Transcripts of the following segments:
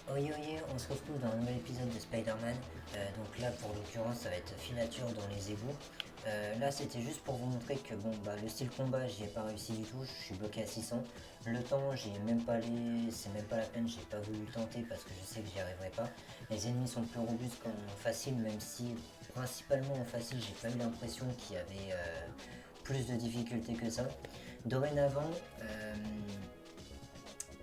Oui, oui, on se retrouve dans un nouvel épisode de Spider-Man. Donc là, pour l'occurrence, ça va être filature dans les égouts. Là, c'était juste pour vous montrer que bon, bah, le style combat, j'y ai pas réussi du tout. Je suis bloqué à 600. Le temps, j'y ai même pas allé, c'est même pas la peine. J'ai pas voulu tenter parce que je sais que j'y arriverai pas. Les ennemis sont plus robustes qu'en facile, même si principalement en facile, j'ai pas eu l'impression qu'il y avait plus de difficultés que ça. Dorénavant,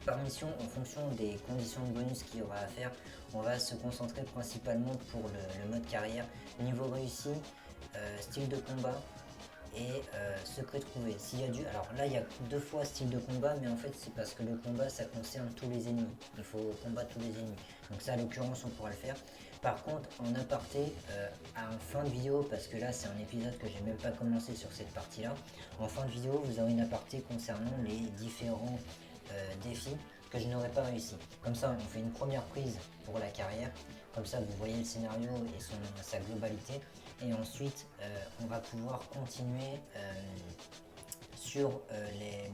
par mission, en fonction des conditions de bonus qu'il y aura à faire, on va se concentrer principalement pour le mode carrière, niveau réussi, style de combat et secret trouvé. S'il y a du, alors là il y a deux fois style de combat, mais en fait c'est parce que le combat ça concerne tous les ennemis. Il faut combattre tous les ennemis. Donc ça, à l'occurrence, on pourra le faire. Par contre, en aparté, en fin de vidéo, parce que là c'est un épisode que j'ai même pas commencé sur cette partie-là, en fin de vidéo vous aurez une aparté concernant les différents défis que je n'aurais pas réussi. Comme ça, on fait une première prise pour la carrière. Comme ça, vous voyez le scénario et sa globalité. Et ensuite, on va pouvoir continuer sur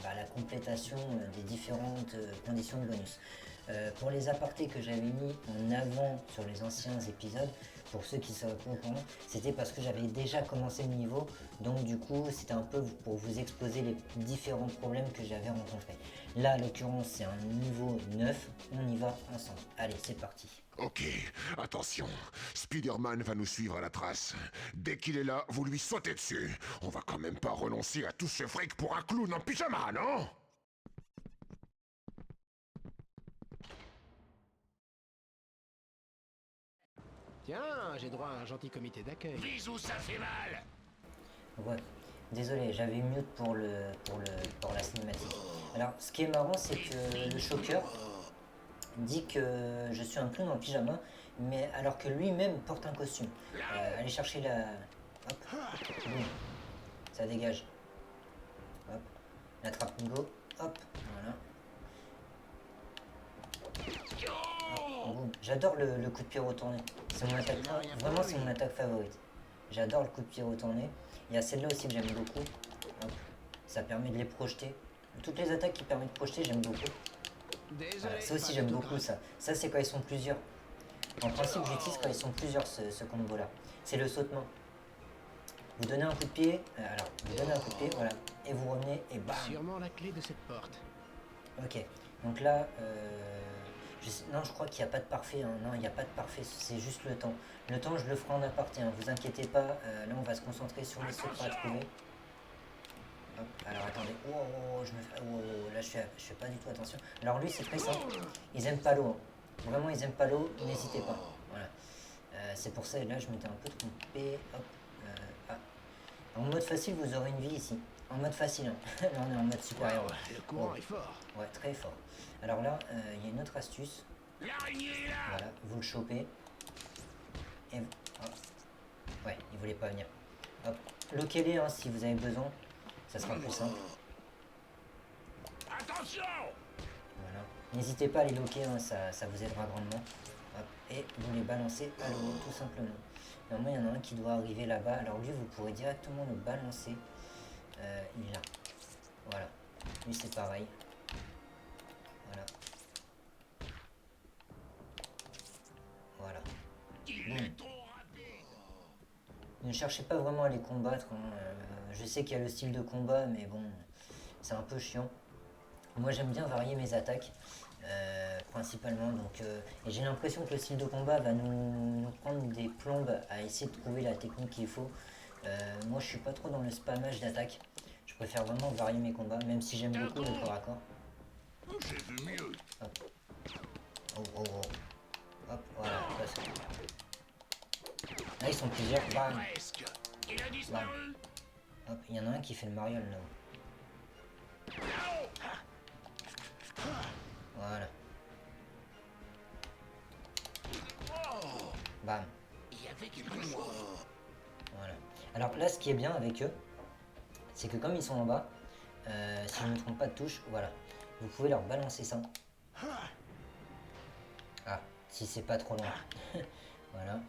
la complétation des différentes conditions de bonus. Pour les apartés que j'avais mis en avant sur les anciens épisodes, pour ceux qui seraient pas au courant, c'était parce que j'avais déjà commencé le niveau, donc du coup c'était un peu pour vous exposer les différents problèmes que j'avais rencontrés. Là, en l'occurrence, c'est un niveau 9, on y va ensemble. Allez, c'est parti. Ok, attention, Spider-Man va nous suivre à la trace. Dès qu'il est là, vous lui sautez dessus. On va quand même pas renoncer à tout ce fric pour un clown en pyjama, non? Tiens, j'ai droit à un gentil comité d'accueil. Bisous, ça fait mal. Ouais, désolé, j'avais mute pour la cinématique. Alors, ce qui est marrant, c'est que le choker dit que je suis un clown en pyjama, mais alors que lui-même porte un costume. Allez chercher la... Hop, boum, ça dégage. Hop, la trappe go, hop, voilà. Hop, boum. J'adore le coup de pied retourné. C'est mon attaque, vraiment c'est mon attaque favorite. J'adore le coup de pied retourné. Il y a celle-là aussi que j'aime beaucoup. Hop, ça permet de les projeter. Toutes les attaques qui permettent de projeter, j'aime beaucoup. Voilà, ça aussi j'aime beaucoup ça. Ça c'est quand ils sont plusieurs. En principe j'utilise quand ils sont plusieurs ce combo là. C'est le sautement. Vous donnez un coup de pied, alors vous donnez un coup de pied, voilà, et vous revenez et bam. Sûrement la clé de cette porte. Ok, donc là, non je crois qu'il n'y a pas de parfait, hein. Non il n'y a pas de parfait, c'est juste le temps. Le temps je le ferai en aparté, hein. Vous inquiétez pas, là on va se concentrer sur les secrets à trouver. Hop, alors attendez, là je fais pas du tout attention. Alors lui c'est très simple, ils aiment pas l'eau, hein. Vraiment ils aiment pas l'eau, n'hésitez pas. Voilà. C'est pour ça, et là je m'étais un peu trompé. Hop, ah. En mode facile vous aurez une vie ici. En mode facile, hein. Là on est en mode supérieur. Le courant est fort. Ouais, très fort. Alors là, il y a une autre astuce. L'araignée là. Voilà, vous le chopez. Et hop. Ouais, il voulait pas venir. Hop, loquez-les hein, si vous avez besoin. Ça sera plus simple. Attention. Voilà. N'hésitez pas à les loquer, hein, ça vous aidera grandement. Hop. Et vous les balancez à l'eau, tout simplement. Normalement, il y en a un qui doit arriver là-bas. Alors lui, vous pourrez directement le balancer. Il est là. Voilà. Lui, c'est pareil. Voilà. Voilà. Il est trop rapide. Ne cherchez pas vraiment à les combattre, hein. Je sais qu'il y a le style de combat, mais bon, c'est un peu chiant. Moi j'aime bien varier mes attaques, principalement. Donc, et j'ai l'impression que le style de combat va nous prendre des plombes à essayer de trouver la technique qu'il faut. Moi je suis pas trop dans le spammage d'attaque. Je préfère vraiment varier mes combats, même si j'aime beaucoup le corps à corps. J'ai vu mieux. Hop. Oh, oh, oh. Hop, voilà. Là ils sont plusieurs. Bam. Presque. Il a disparu. Hop, il y en a un qui fait le mariole là. Voilà. Bam. Il y avait quelque chose. Voilà. Alors là, ce qui est bien avec eux, c'est que comme ils sont en bas, si je ne me trompe pas de touche, voilà. Vous pouvez leur balancer ça. Ah, si c'est pas trop loin. Voilà.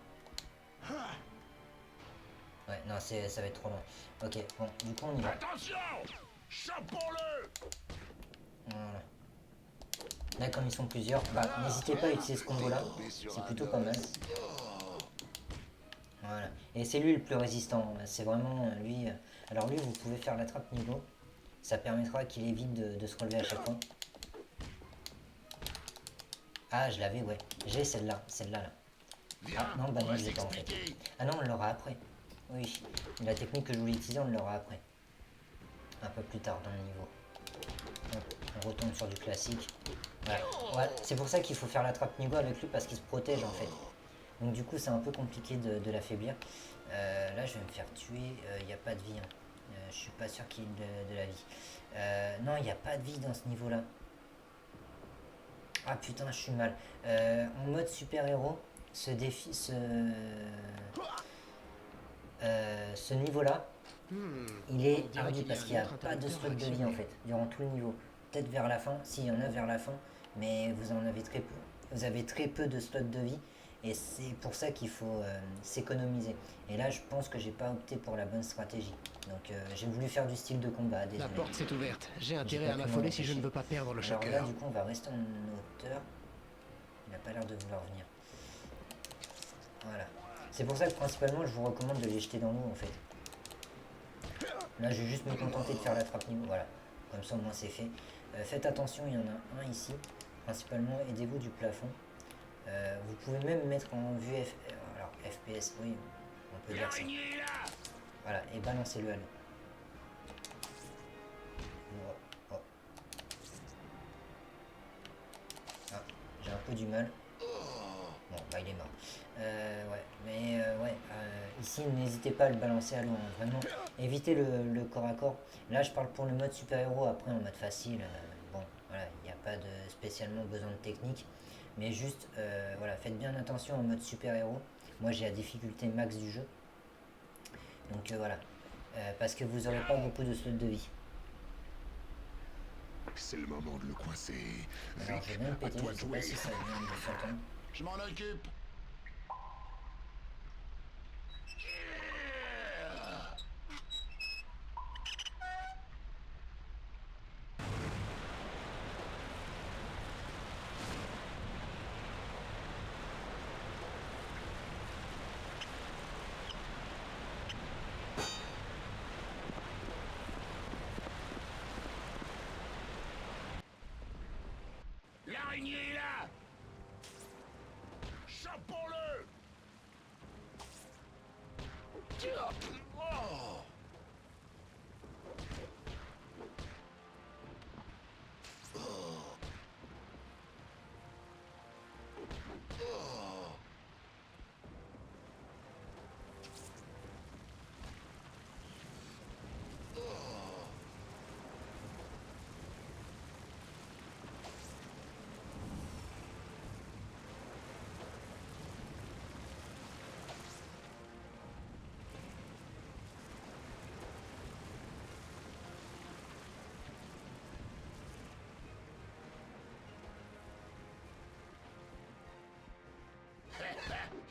Ouais, non, ça va être trop loin. Ok, bon, du coup on y va. Attention. Chopons-le. Voilà. Là, comme ils sont plusieurs, bah, n'hésitez pas à utiliser ce combo-là. C'est plutôt pas mal. Voilà. Et c'est lui le plus résistant. C'est vraiment lui. Alors lui, vous pouvez faire la trappe niveau. Ça permettra qu'il évite de se relever à chaque fois. Ah, je l'avais, ouais. J'ai celle-là. Celle-là, là. Ah, non, bah non, je l'ai pas en fait. Ah non, on l'aura après. Oui. La technique que je voulais utiliser, on l'aura après. Un peu plus tard dans le niveau. Hop, on retombe sur du classique. Voilà. Ouais, c'est pour ça qu'il faut faire la trappe niveau avec lui parce qu'il se protège en fait. Donc du coup c'est un peu compliqué de l'affaiblir. Là je vais me faire tuer, il n'y a pas de vie. Hein. Je suis pas sûr qu'il y ait de la vie. Non, il n'y a pas de vie dans ce niveau-là. Ah putain, je suis mal. En mode super-héros, ce défi, ce niveau-là, il est hardy parce qu'il n'y a pas de slot de vie en fait, durant tout le niveau. Peut-être vers la fin, s'il y en a vers la fin, mais vous en avez très peu. Vous avez très peu de slots de vie et c'est pour ça qu'il faut s'économiser. Et là, je pense que j'ai pas opté pour la bonne stratégie. Donc j'ai voulu faire du style de combat. Désolé. La porte s'est ouverte. J'ai intérêt à m'affoler si je ne veux pas perdre le Alors shocker. là, du coup, on va rester en hauteur. Il n'a pas l'air de vouloir venir. Voilà. C'est pour ça que principalement, je vous recommande de les jeter dans l'eau en fait. Là, je vais juste me contenter de faire la trappe niveau. Voilà. Comme ça, au moins, c'est fait. Faites attention, il y en a un ici. Principalement, aidez-vous du plafond. Vous pouvez même mettre en vue alors, FPS, oui, on peut dire ça. Voilà, et balancez-le à l'eau. Oh, oh. Ah, j'ai un peu du mal. Bon, bah il est mort. Ouais, mais ouais, ici n'hésitez pas à le balancer à l'eau, hein. Vraiment, évitez le corps à corps. Là je parle pour le mode super-héros, après en mode facile, bon, voilà, il n'y a pas de spécialement besoin de technique. Mais juste, voilà, faites bien attention en mode super-héros. Moi j'ai la difficulté max du jeu. Donc voilà, parce que vous n'aurez pas beaucoup de slots de vie. C'est le moment de le coincer. Alors je vais bien le péter, je sais pas si ça vient de s'entendre. Je m'en occupe. L'araignée est là. Chopons-le. Oh.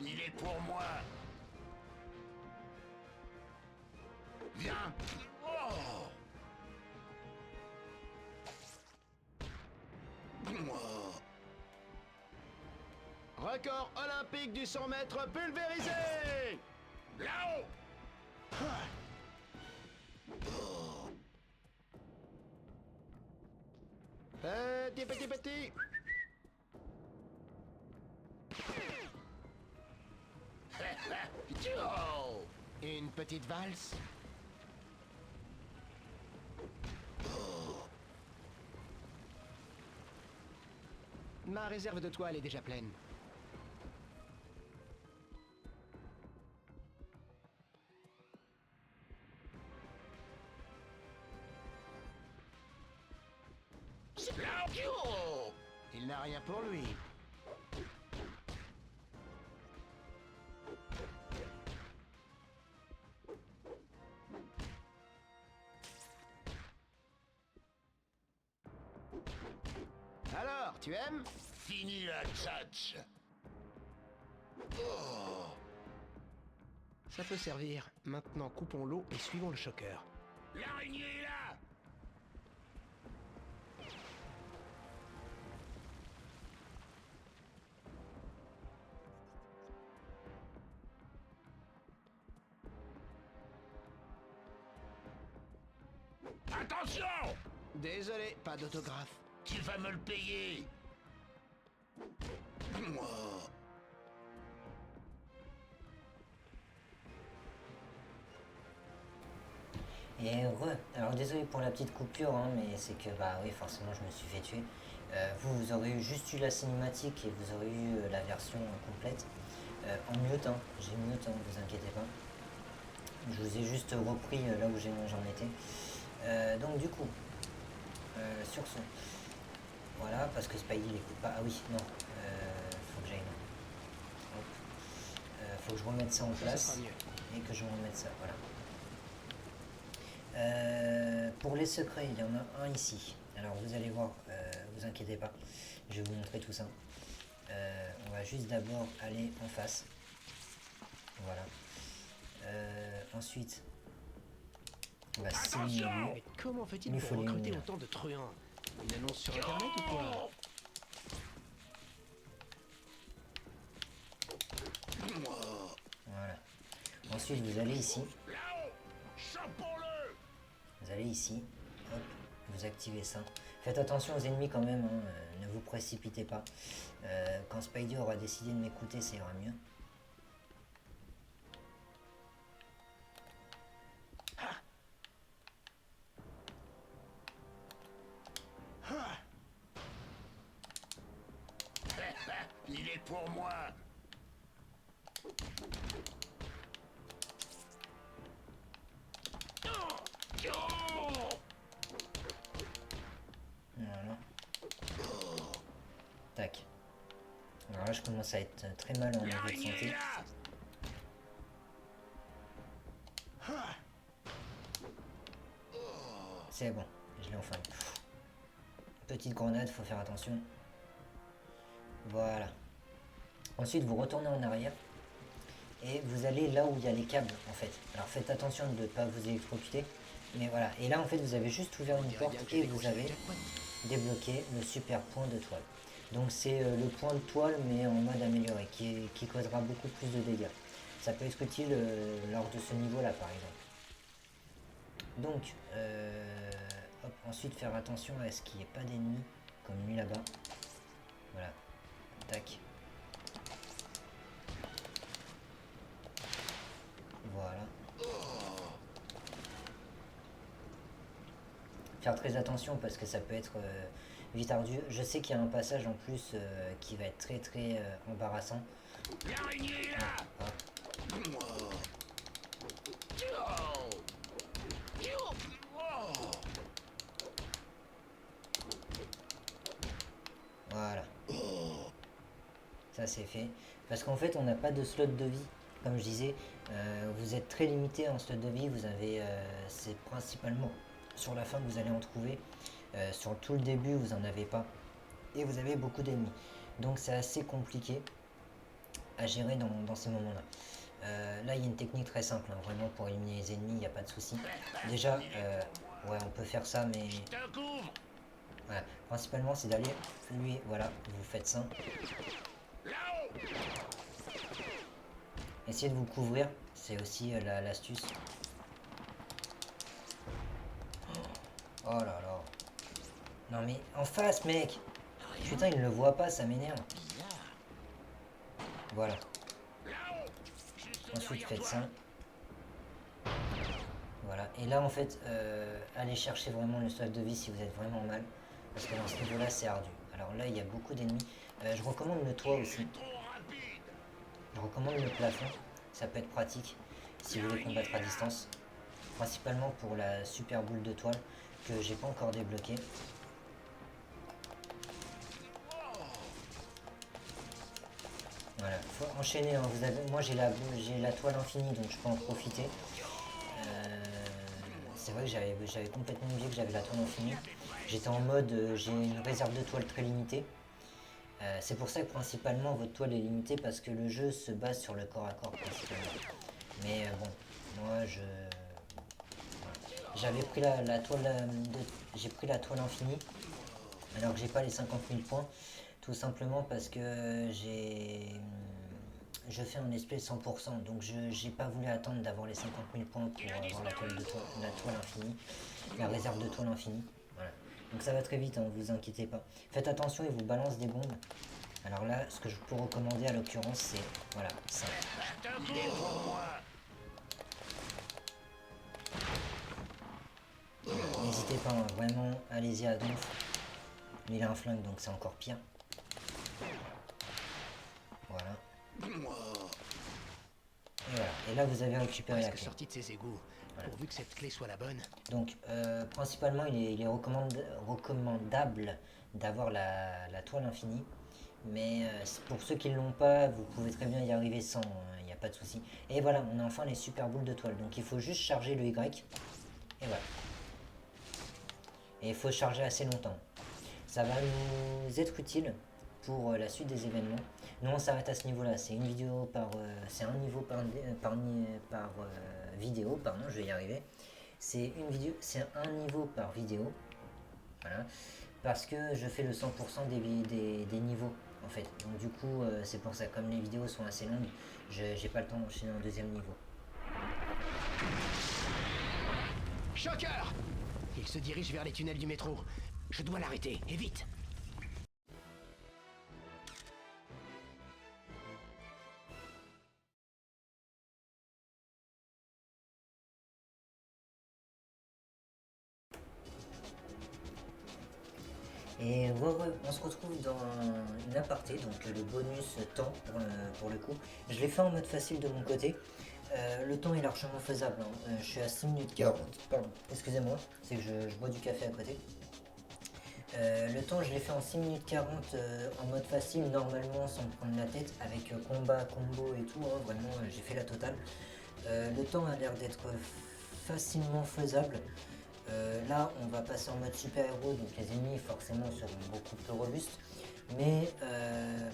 Il est pour moi. Viens. Oh. Record olympique du 100 mètres pulvérisé. Là-haut. Petit. Une petite valse. Ma réserve de toile est déjà pleine. Il n'a rien pour lui. Alors, tu aimes? Fini la tchatch. Ça peut servir. Maintenant, coupons l'eau et suivons le shocker. L'araignée est là. Attention! Désolé, pas d'autographe. Tu vas me le payer! Et alors désolé pour la petite coupure, hein, mais c'est que bah oui forcément je me suis fait tuer. Vous aurez juste eu la cinématique et vous aurez eu la version complète. En mute, hein, j'ai mute, hein, vous inquiétez pas. Je vous ai juste repris là où j'en étais. Donc du coup, sur ce, voilà, parce que Spidey il écoute pas. Ah oui, non, faut que j'aille là. Hop. Faut que je remette ça en place et que je remette ça, voilà. Pour les secrets, il y en a un ici. Alors vous allez voir, vous inquiétez pas, je vais vous montrer tout ça. On va juste d'abord aller en face. Voilà. Ensuite, on va signer. Mais comment fait-il Il pour faut les recruter unir. autant de truands? Une annonce sur internet ou quoi? Voilà. Ensuite, vous allez ici. Là-haut! Chopons-le! Vous allez ici. Hop, vous activez ça. Faites attention aux ennemis quand même, hein, ne vous précipitez pas. Quand Spidey aura décidé de m'écouter, ça ira mieux. Il est pour moi! Voilà. Tac. Alors là, je commence à être très mal en niveau de santé. C'est bon, je l'ai enfin eu. Petite grenade, faut faire attention. Voilà. Ensuite, vous retournez en arrière. Et vous allez là où il y a les câbles, en fait. Alors faites attention de ne pas vous électrocuter. Mais voilà. Et là, en fait, vous avez juste ouvert une porte et vous avez débloqué le super point de toile. Donc c'est le point de toile, mais en mode amélioré, qui causera beaucoup plus de dégâts. Ça peut être utile lors de ce niveau-là, par exemple. Donc, hop, ensuite faire attention à ce qu'il n'y ait pas d'ennemis, comme lui là-bas. Voilà. Tac. Voilà. Faire très attention parce que ça peut être vite ardu. Je sais qu'il y a un passage en plus qui va être très embarrassant. L'araignée là! Hop. Voilà. Ça c'est fait. Parce qu'en fait on n'a pas de slot de vie. Comme je disais, vous êtes très limité en slot de vie. Vous avez, c'est principalement sur la fin que vous allez en trouver. Sur tout le début vous en avez pas. Et vous avez beaucoup d'ennemis. Donc c'est assez compliqué à gérer dans ces moments-là. Là il y a une technique très simple, hein, vraiment pour éliminer les ennemis, il n'y a pas de souci. Déjà, ouais on peut faire ça mais... Je te couvre! Voilà. Principalement c'est d'aller lui, voilà, vous faites ça. Là-haut! Essayez de vous couvrir, c'est aussi l'astuce. Oh là là. Non mais en face mec. Putain il ne le voit pas, ça m'énerve. Voilà. Ensuite faites ça. Voilà. Et là en fait, allez chercher vraiment le slot de vie si vous êtes vraiment mal. Parce que dans ce niveau là c'est ardu. Alors là il y a beaucoup d'ennemis. Je recommande le toit aussi. Je recommande le plafond. Ça peut être pratique si vous voulez combattre à distance. Principalement pour la super boule de toile que j'ai pas encore débloquée. Voilà, faut enchaîner, hein. Moi j'ai la toile infinie donc je peux en profiter. C'est vrai que j'avais complètement oublié que j'avais la toile infinie. J'étais en mode j'ai une réserve de toile très limitée. C'est pour ça que principalement votre toile est limitée parce que le jeu se base sur le corps à corps principalement. Mais bon, moi j'avais pris la toile j'ai pris la toile infinie alors que j'ai pas les 50 000 points. Tout simplement parce que je fais en espèce 100%, donc je n'ai pas voulu attendre d'avoir les 50 000 points pour avoir la toile infinie, la réserve de toile infinie. Voilà. Donc ça va très vite, hein, vous inquiétez pas. Faites attention, ils vous balancent des bombes. Alors là, ce que je peux recommander à l'occurrence, c'est voilà, ça. Il est pour moi. N'hésitez pas, hein, vraiment, allez-y à donf. Mais il a un flingue, donc c'est encore pire. Voilà. Et voilà. Et là, vous avez récupéré la Presque clé. sorti de ses égouts. Pourvu que cette clé soit la bonne. Donc, principalement, il est recommandable d'avoir la toile infinie. Mais pour ceux qui ne l'ont pas, vous pouvez très bien y arriver sans, il n'y a pas de souci. Et voilà, on a enfin les super boules de toile. Donc, il faut juste charger le Y. Et voilà. Et il faut charger assez longtemps. Ça va nous être utile pour la suite des événements. Nous, on s'arrête à ce niveau-là. C'est une vidéo par... c'est un niveau par vidéo, pardon, je vais y arriver. C'est un niveau par vidéo. Voilà. Parce que je fais le 100% des niveaux, en fait. Donc du coup, c'est pour ça. Comme les vidéos sont assez longues, j'ai pas le temps d'enchaîner un deuxième niveau. Shocker! Il se dirige vers les tunnels du métro. Je dois l'arrêter, et vite! Et on se retrouve dans une aparté, donc le bonus temps pour le coup. Je l'ai fait en mode facile de mon côté. Le temps est largement faisable, hein. Je suis à 6 minutes 40, pardon, excusez-moi, c'est que je bois du café à côté. Le temps, je l'ai fait en 6 minutes 40 en mode facile, normalement sans me prendre la tête, avec combat, combo et tout, hein, vraiment j'ai fait la totale. Le temps a l'air d'être facilement faisable. Là, on va passer en mode super-héros, donc les ennemis forcément seront beaucoup plus robustes. Mais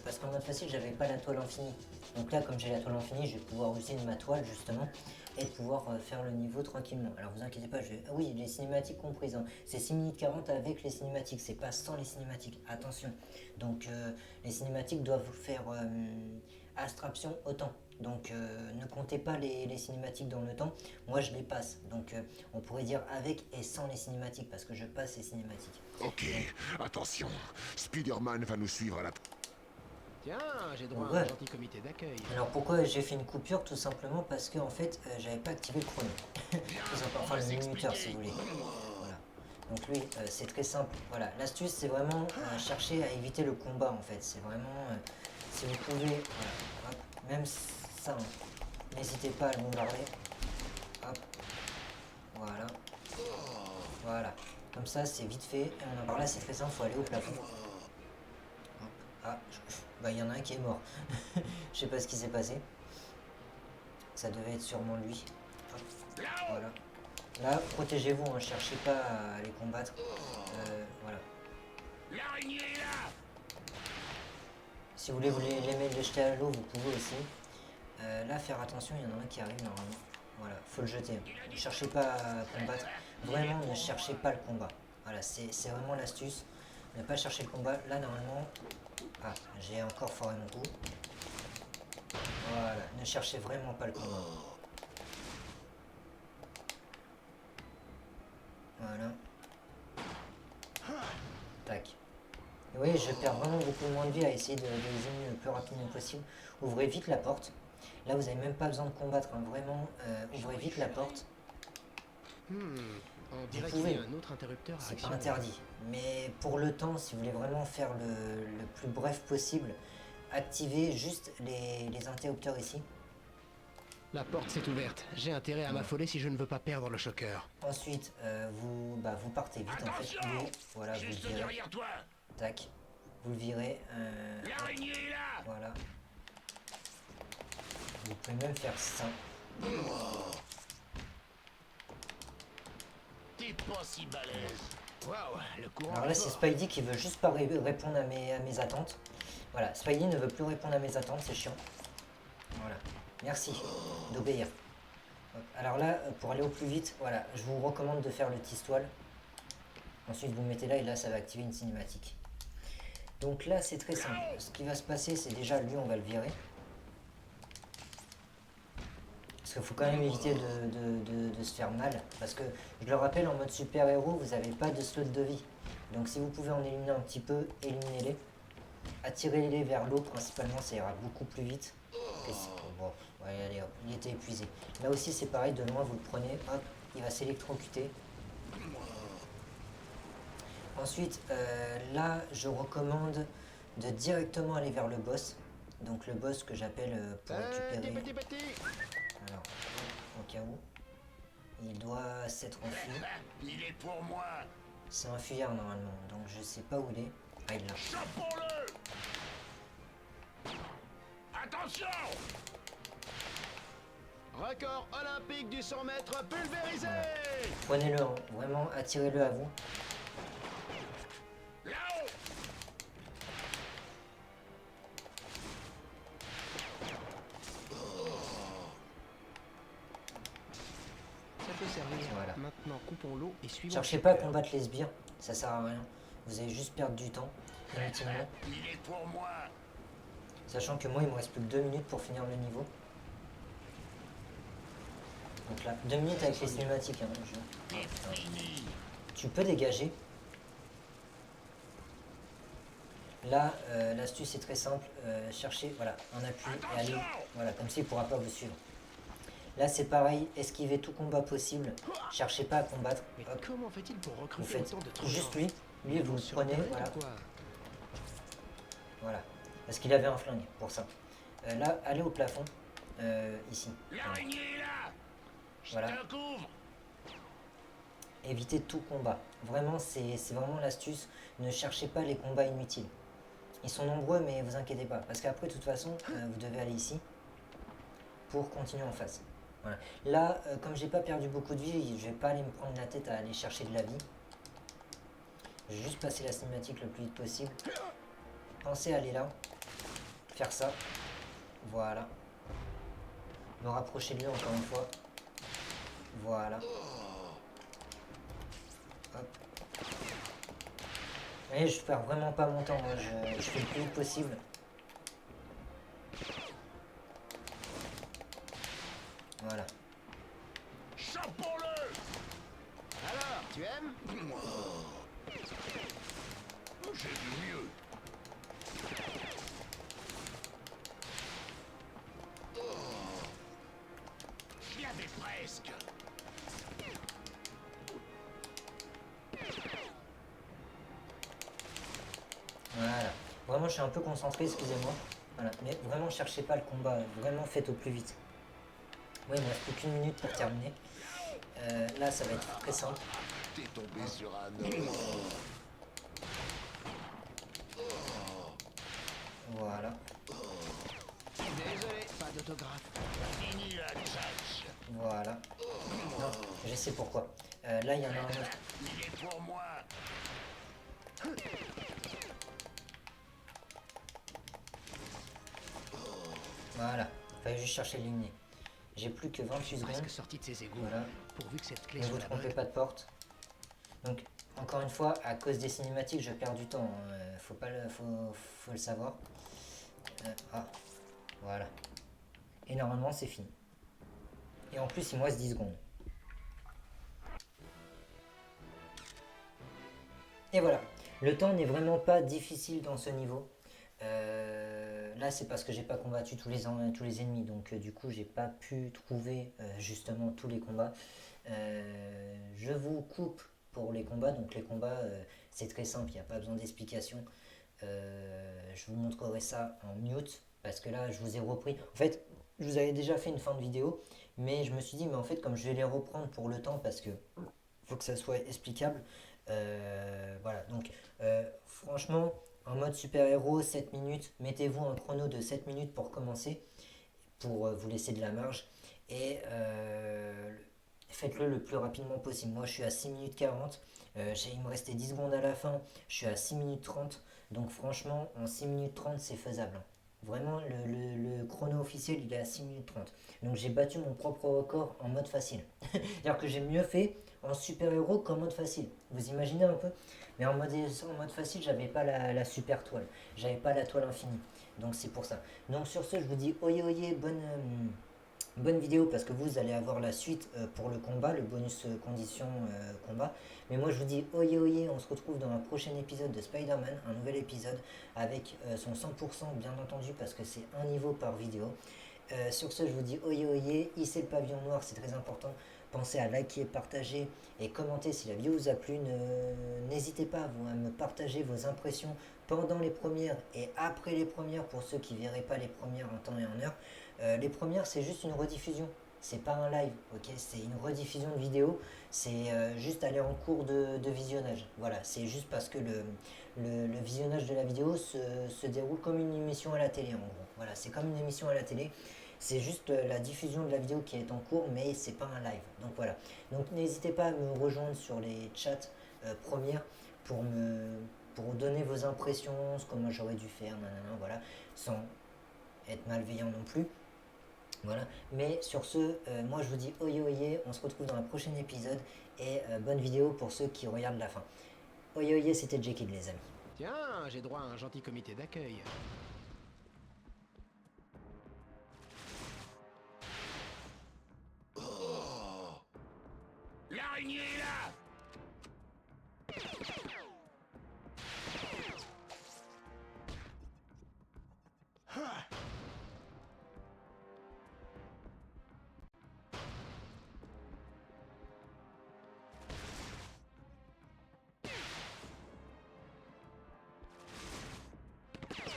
parce qu'en mode facile, j'avais pas la toile infinie. Donc là, comme j'ai la toile infinie, je vais pouvoir user de ma toile justement et pouvoir faire le niveau tranquillement. Alors vous inquiétez pas, ah oui, les cinématiques comprises, hein. C'est 6 minutes 40 avec les cinématiques, c'est pas sans les cinématiques, attention. Donc les cinématiques doivent vous faire abstraction au temps. Donc ne comptez pas les cinématiques dans le temps, moi je les passe. Donc on pourrait dire avec et sans les cinématiques, parce que je passe les cinématiques. Ok, attention. Spider-Man va nous suivre à la... Tiens, j'ai droit à Ouais. un gentil comité d'accueil. Alors pourquoi j'ai fait une coupure? Tout simplement parce que en fait j'avais pas activé le chrono. Tout simplement, enfin le minuteur si vous voulez. Voilà. Donc lui c'est très simple. Voilà, l'astuce c'est vraiment chercher à éviter le combat en fait. C'est vraiment si vous pouvez, voilà, hop, même ça, hein, n'hésitez pas à le bombarder. Hop, voilà. Voilà. Comme ça c'est vite fait. Et alors là c'est très simple, faut aller au plafond. Hop. Ah, bah il y en a un qui est mort. Je sais pas ce qui s'est passé. Ça devait être sûrement lui. Hop. Voilà. Là, protégez-vous, hein, cherchez pas à les combattre. Voilà. L'araignée est là. Si vous voulez les jeter à l'eau, vous pouvez aussi. Là, faire attention, il y en a un qui arrive normalement. Voilà, faut le jeter. Ne cherchez pas à combattre. Vraiment, ne cherchez pas le combat. Voilà, c'est vraiment l'astuce. Ne pas chercher le combat. Là, normalement... Ah, j'ai encore foiré mon coup. Voilà, ne cherchez vraiment pas le combat. Voilà. Tac. Et oui, je perds vraiment beaucoup moins de vie à essayer de les éliminer le plus rapidement possible. Ouvrez vite la porte. Là, vous n'avez même pas besoin de combattre, hein. Vraiment, ouvrez vite la porte. On dirait qu'il y a un autre interrupteur à C'est pas actionner. interdit. Mais pour le temps, si vous voulez vraiment faire le plus bref possible, activez juste les interrupteurs ici. La porte s'est ouverte. J'ai intérêt à m'affoler si je ne veux pas perdre le choqueur. Ensuite, vous partez vite en fait. Attention. Lui, voilà, vous le Juste virez. derrière toi. Tac. Vous le virez. L'araignée est là. Voilà. Vous pouvez même faire ça. T'es pas si balèze. Waouh, le courant. Alors là, est c'est fort. Spidey qui veut juste pas répondre à mes attentes. Voilà, Spidey ne veut plus répondre à mes attentes, c'est chiant. Voilà. Merci d'obéir. Hop. Alors là, pour aller au plus vite, voilà, je vous recommande de faire le tistoile. Ensuite, vous mettez là et là, ça va activer une cinématique. Donc là, c'est très simple. Ce qui va se passer, c'est déjà lui, on va le virer. qu'il faut quand même éviter de se faire mal. Parce que, je le rappelle, en mode super-héros, vous n'avez pas de slot de vie. Donc si vous pouvez en éliminer un petit peu, éliminez-les. Attirez-les vers l'eau, principalement, ça ira beaucoup plus vite. Et bon, ouais, allez hop, il était épuisé. Là aussi, c'est pareil, de loin, vous le prenez, hop, il va s'électrocuter. Ensuite, là, je recommande de directement aller vers le boss. Donc le boss que j'appelle pour récupérer... Alors, au cas où, il doit s'être enfui. Il est pour moi. C'est un fuyard normalement, donc je sais pas où il est. Ah, il est là. Chopons-le. Attention. Record olympique du 100 mètres pulvérisé. Prenez-le, hein. Vraiment, attirez-le à vous. Là-haut. Ça peut servir. Voilà. Maintenant, coupons l'eau et suivons. Cherchez pas à combattre les sbires, ça sert à rien. Vous allez juste perdre du temps, inutilement. Il est pour moi. Sachant que moi, il me reste plus que 2 minutes pour finir le niveau. Donc là, 2 minutes avec les cinématiques. Hein, C'est fini. Tu peux dégager. Là, l'astuce est très simple. Cherchez, voilà, un appui et allez. Voilà, comme ça, il ne pourra pas vous suivre. Là, c'est pareil. Esquivez tout combat possible. Cherchez pas à combattre. Mais Hop, comment fait-il pour vous recruter faites autant de trucs juste lui. Lui, vous le sur prenez. Internet Voilà. ou quoi? Voilà. Parce qu'il avait un flingue pour ça. Là, allez au plafond. Ici. L'araignée est là. Je Voilà. te couvre. Évitez tout combat. Vraiment, c'est vraiment l'astuce. Ne cherchez pas les combats inutiles. Ils sont nombreux, mais vous inquiétez pas. Parce qu'après, de toute façon, vous devez aller ici pour continuer en face. Voilà. Là, comme j'ai pas perdu beaucoup de vie, je vais pas aller me prendre la tête à aller chercher de la vie. Je vais juste passer la cinématique le plus vite possible. Pensez à aller là. Faire ça. Voilà. Me rapprocher de lui encore une fois. Voilà. Hop. Vous voyez, je perds vraiment pas mon temps, hein. Je fais le plus vite possible. Voilà. Chopons-le. Alors, tu aimes? J'ai vu mieux. J'y avais presque. Voilà. Vraiment, je suis un peu concentré, excusez-moi. Voilà. Mais vraiment, cherchez pas le combat. Vraiment, faites au plus vite. Oui, il me reste plus qu'une minute pour terminer. Là, ça va être très simple. T'es tombé sur un homme. Voilà. Désolé, pas d'autographe. Fini la tâche. Voilà. Non, je sais pourquoi. Là, il y en a un autre. Il est pour moi. Voilà. Fallait juste chercher le ligné. J'ai plus que 28 secondes. Presque sorti de ses égouts. Voilà. Pourvu que cette clé Ne soit vous la trompez bonne. pas de porte. Donc, encore une fois, à cause des cinématiques, je perds du temps. Hein. Faut le savoir. Voilà. Et normalement, c'est fini. Et en plus, il me reste 10 secondes. Et voilà. Le temps n'est vraiment pas difficile dans ce niveau. Là, c'est parce que j'ai pas combattu tous les ennemis. Donc, du coup, j'ai pas pu trouver justement tous les combats. Je vous coupe pour les combats. Donc, les combats, c'est très simple. Il n'y a pas besoin d'explication. Je vous montrerai ça en mute. Parce que là, je vous ai repris. En fait, je vous avais déjà fait une fin de vidéo. Mais je me suis dit, mais en fait, comme je vais les reprendre pour le temps, parce que faut que ça soit explicable. Voilà, donc franchement, en mode super-héros, 7 minutes, mettez-vous un chrono de 7 minutes pour commencer, pour vous laisser de la marge, et faites-le le plus rapidement possible. Moi, je suis à 6 minutes 40, il me restait 10 secondes à la fin, je suis à 6 minutes 30, donc franchement, en 6 minutes 30, c'est faisable. Vraiment, le chrono officiel, il est à 6 minutes 30. Donc j'ai battu mon propre record en mode facile. C'est-à-dire que j'ai mieux fait en super-héros qu'en mode facile. Vous imaginez un peu? Mais en mode facile, j'avais pas la super toile. J'avais pas la toile infinie. Donc c'est pour ça. Donc sur ce, je vous dis oyez oyez, Bonne vidéo parce que vous allez avoir la suite pour le combat, le bonus condition combat. Mais moi je vous dis oye oye, on se retrouve dans un prochain épisode de Spider-Man, un nouvel épisode avec son 100% bien entendu parce que c'est un niveau par vidéo. Sur ce je vous dis oye oye, hissez le pavillon noir, c'est très important. Pensez à liker, partager et commenter si la vidéo vous a plu. N'hésitez pas à me partager vos impressions pendant les premières et après les premières pour ceux qui ne verraient pas les premières en temps et en heure. Les premières, c'est juste une rediffusion. C'est pas un live, ok? C'est une rediffusion de vidéo. C'est juste aller en cours de visionnage. Voilà, c'est juste parce que le visionnage de la vidéo se déroule comme une émission à la télé, en gros. Voilà, c'est comme une émission à la télé. C'est juste la diffusion de la vidéo qui est en cours, mais c'est pas un live. Donc voilà. Donc n'hésitez pas à me rejoindre sur les chats premières pour donner vos impressions, comment j'aurais dû faire, nanana, voilà, sans être malveillant non plus. Voilà, mais sur ce, moi je vous dis oye oye, on se retrouve dans le prochain épisode et bonne vidéo pour ceux qui regardent la fin. Oye oye, c'était Jekyll les amis. Tiens, j'ai droit à un gentil comité d'accueil. L'araignée est là.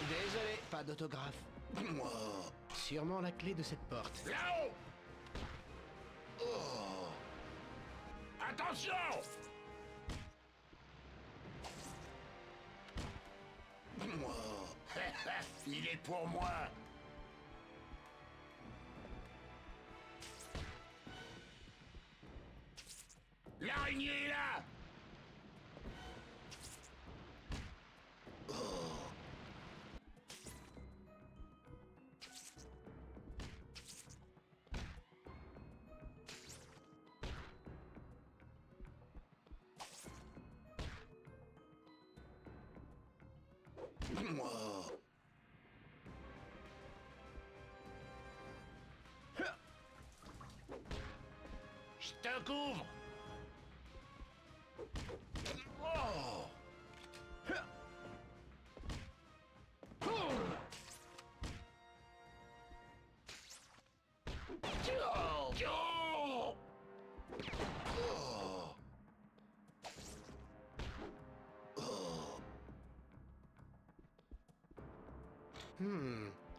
Désolé, pas d'autographe. Sûrement la clé de cette porte. Là-haut. Attention. Il est pour moi. L'araignée est là. Je te couvre. Oh.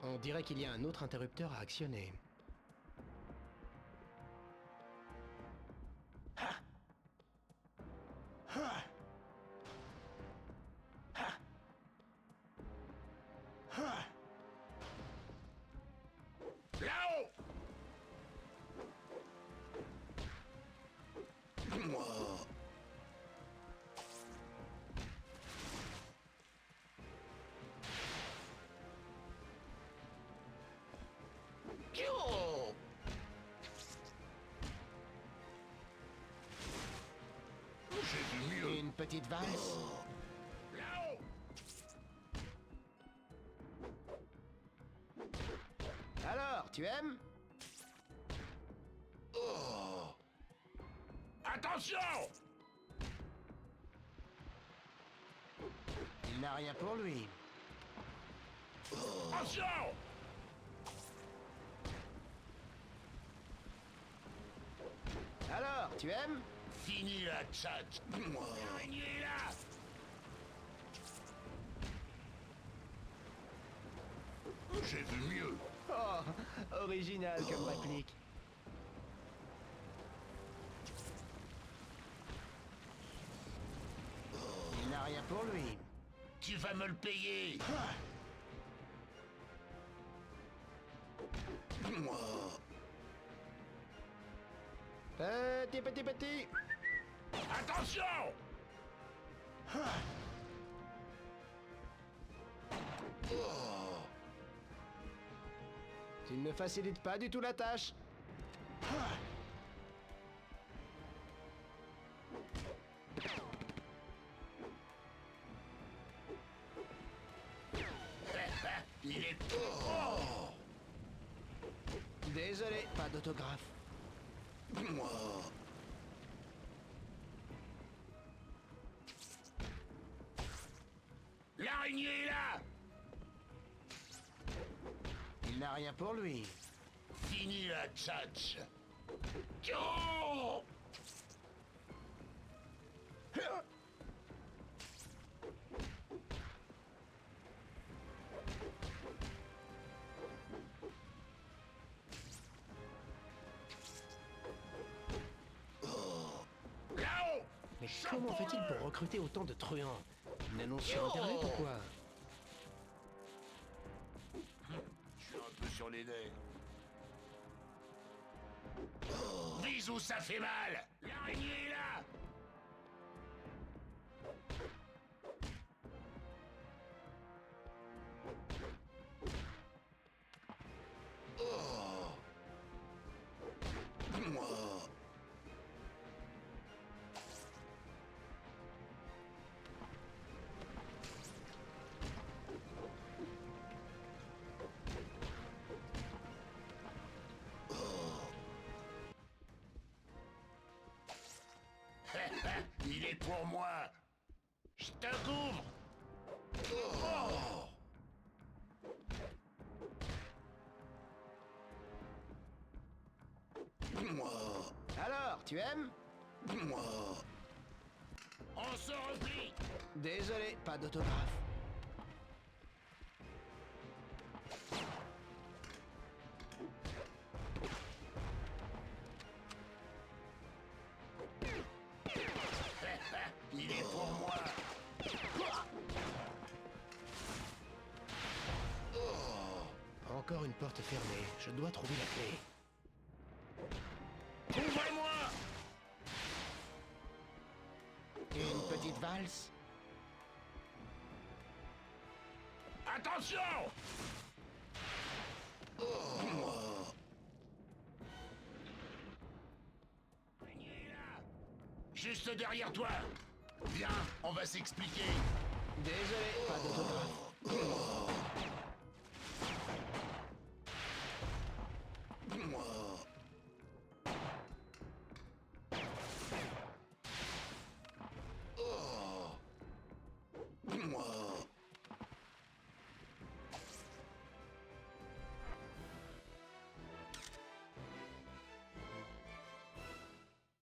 On dirait qu'il y a un autre interrupteur à actionner. Là-haut. J'ai vu mieux. Une petite valse. Là-haut. Alors, tu aimes? Attention. Il n'a rien pour lui. Attention. Alors, tu aimes? Fini la tchatch. L'araignée est là. J'ai vu mieux. Oh, original comme réplique. Il n'a rien pour lui. Tu vas me le payer. Petit. Attention. Tu ne facilites pas du tout la tâche. Il est... Oh. Désolé, pas d'autographe. L'araignée est là! Il n'a rien pour lui. Fini la tchatch! Oh! Là-haut! Mais comment fait-il pour recruter autant de truands? Une annonce sur internet ou quoi? Je suis un peu sur les nerfs. Vise où ça fait mal! L'araignée est là! Il est pour moi! Je te couvre! Oh! Alors, tu aimes? On se replie! Désolé, pas d'autographe. Il est pour moi! Encore une porte fermée. Je dois trouver la clé. Ouvrez-moi! Une petite valse? Attention! L'araignée est là! Juste derrière toi! Viens, on va s'expliquer! Désolé, pas d'autographe.